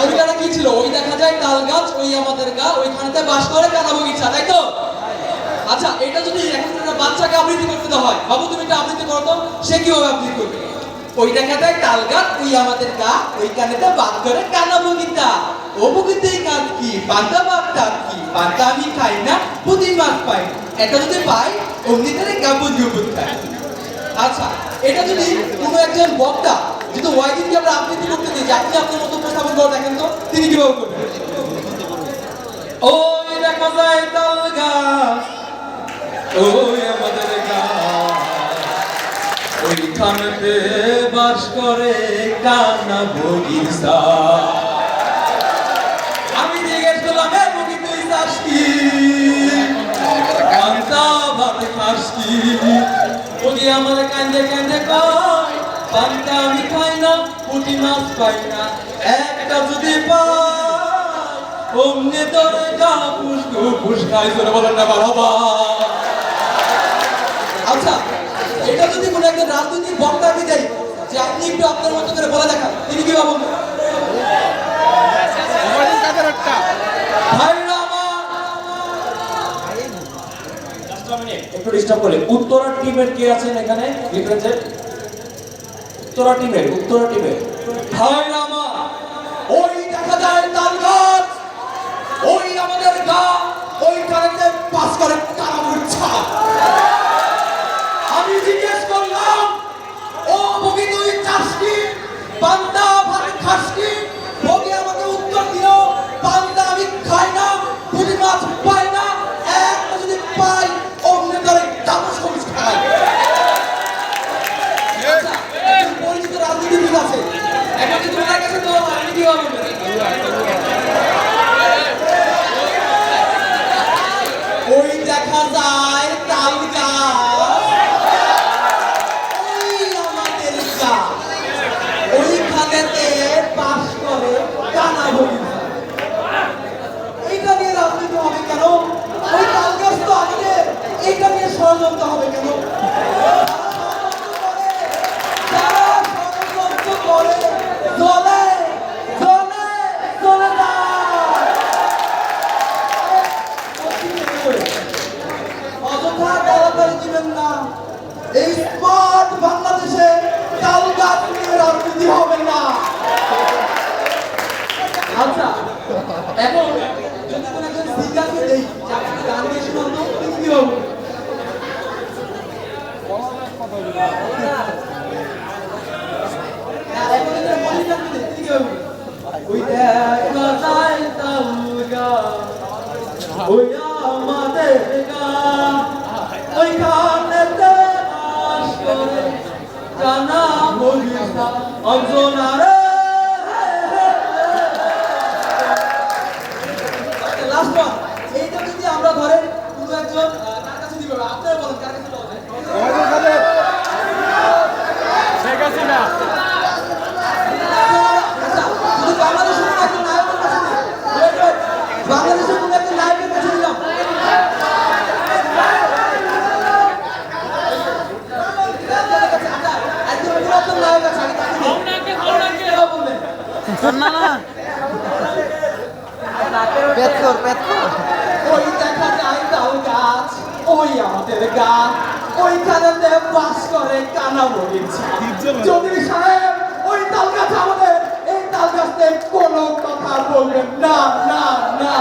কবিতাটা কি ছিল? ওই দেখা যায় তাল গাছ, ওই আমাদের গা, ওইখানেতে বাস করে কানা বগিচা, তাই তো? আচ্ছা, এটা যদি এখন একটা বাচ্চাকে আবৃত্তি করতে হয়, বাবু তুমি এটা আবৃত্তি করো তো, সে কিভাবে আবৃত্তি করবে? ওই দেখা যায় তাল গাছ, ওই আমাদের গা, ওইখানেতে বাস করে কানা বগিচা। ও বগিতে কাজ কি? পান্তা ভাত কাজ কি? পান্তা আমি খাই না, পুঁটি মাছ পাই। এটা যদি পাই, অমনি করে গা বুঝিয়ে খাই। আচ্ছা, এটা যদি কোনো একজন বক্তা যেহেতু ওয়াইদিনকে আমরা আবৃত্তি করতে দিই যে আপনি আপনার মতো উপস্থাপন করে দেখেন তো, তিনি কিভাবে করবেন? ওই দেখা যায় তাল গাছ, ওই আমাদের গাছ, ওইখানেতে বাস করে কানা বগিচা। আমি জিজ্ঞেস করলাম, এ বগি তুই চাস কি? পান্তা ভাত খাস কি? বগি আমার কান্দে কান্দে কয়, পান্তা আমি খাই না, পুঁটি মাছ পাই না। একটা যদি পাই, অমনি তোরে গা পুষ্কু পুষ্কাই করে বলেন না বাবা। আচ্ছা, এটা যদি কোনো একটা রাজনৈতিক বক্তাকে দেয় যে আপনি একটু আপনার মতো করে বলে দেখান, তিনি কি বলবেন? একটু ডিস্টার্ব করে। উত্তরা টিমের কে আছেন এখানে? উত্তরা টিমের ভাই রামা, ওই দেখা যায় তাল গাছ, ওই আমাদের গা, ওই কারেন্টে পাস করে কানা বগিচা। আমি জিজ্ঞেস করলাম, ও বগি তুই চাস কি? পান্তা ভাত খাস কি? বগি আমাকে উত্তর দিল, পান্তা আমি খাই না, পুঁটি মাছ পাই না। একটা যদি পাই, অমনি করে চামচ খবিস খাই। আচ্ছা, একজন পরিচিত রাজনীতিবিদ আছে, এখন যদি ওনার কাছে তো আপনি কি বলবেন? ওই দেখা যায় তাল গাছ, ওই আমাদের গা, ওইখানেতে বাস করে কানা বগিচা। এইটা নিয়ে রাজনীতি হবে কেন? ওই তাল গাছ তো আমাদের, এইটা নিয়ে ষড়যন্ত্র হবে কেন? যারা ষড়যন্ত্র করে জ্বলে জ্বলে জ্বলে যায়। অযথা গালাগালি দিবেন না। এই স্মার্ট বাংলাদেশে তাল গাছ নিয়ে রাজনীতি হবে না। আচ্ছা, এখন যদি কোনো একজন সিঙ্গারকে দেই যে আপনি গান গিয়ে শুনুন তো, তিনি কি হবে? এখন যদি মনিটারকে দেই, তিনি কি হবে? ওই দেখা যায় তাল গাছ, ওই আমাদের গান, ওইখানেতে বাস করে কানা বগিচা। অঞ্জনা রে, লাস্ট ওয়ান। এইটা যদি আমরা ধরেন কোনো একজন কার কাছে দিবে, আপনারা বলেন কার কাছে দেওয়া যায়? আচ্ছা, যদি বাংলাদেশের কোনো একজন নায়কের কাছে দিই, বাংলাদেশের কোনো একজন নায়কের কাছে দিলাম, একজন পুরাতন নায়ক আছে, আমি তাকে দিই। বলবেন ওই দেখা যায় তাল গাছ, ওই আমাদের গা, ওইখানেতে বাস করে কানা বগিচা। চৌধুরী সাহেব, ওই তাল গাছ আমাদের, এই তাল গাছতে কোনো কথা বলবেন না, না, না।